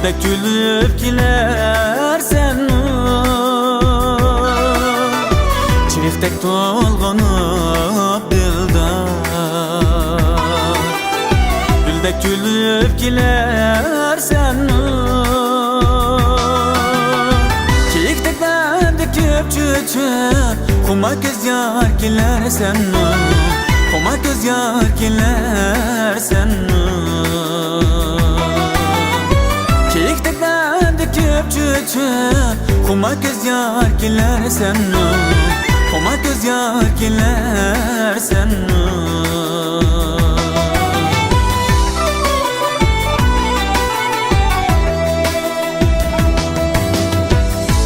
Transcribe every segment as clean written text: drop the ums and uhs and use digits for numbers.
Güldek gülüp gilersen çiftek dolgunup dilda Güldek gülüp gilersen Kiyiktekten dikip çüçüp Kuma göz yar gilersen Kuma göz yar gilersen Kiyiktekten dikip çüçüp Kuma göz yar gilersen Kuma göz yar gilersen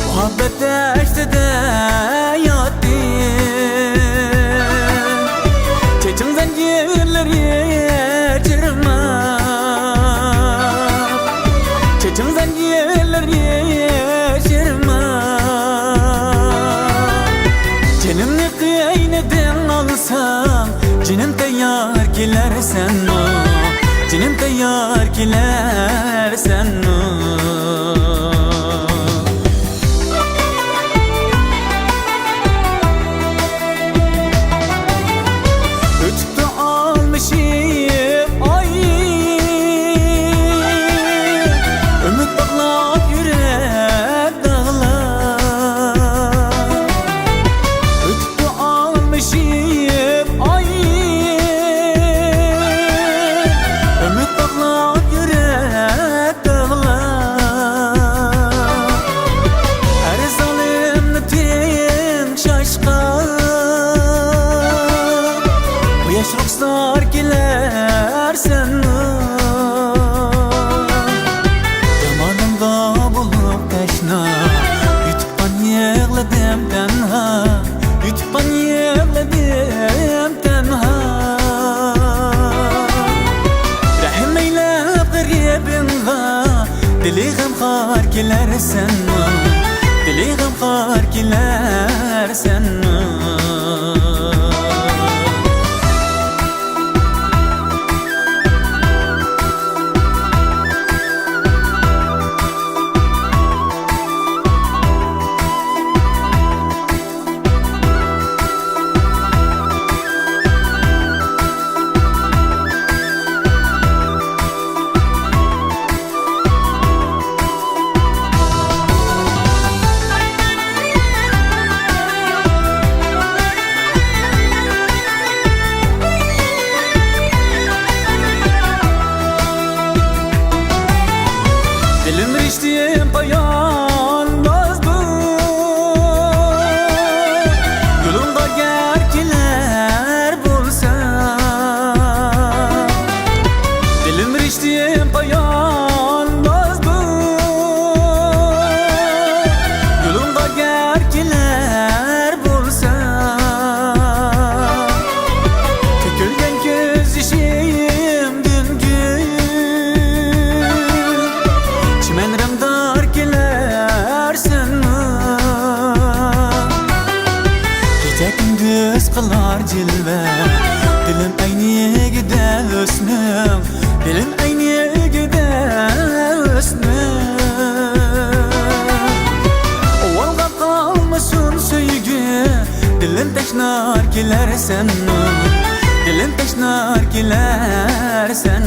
Muhabbet eşte de yattı Çeçin zincirleri çırma Çeçin zincirleri çırma Canımı kıynedin alsam Cinim teyar gilersen Cinim teyar gilersen Ruhsar gilersen Zamanımda bulup teşna Yutupan yığladım tenha Yutupan yığladım tenha Rahim eylep garibinga Dili gamkar gilersen Dili gamkar gilersen İçtiğim dayanmazdı Yolunda gerkiler bulsa Dilim içtiğim dayanmazdı Yolunda gerkiler bulsa Tökülgen göz işim dün gün Çimenrim dar gilersen Gece gündüz kılar cilve Dilim aynı gider üstüm Dilim aynı gider üstüm Ovalga kalmasın söygü Dilim teşnar gilersen Dilim teşnar gilersen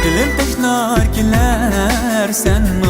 Dilim teşnar gilersen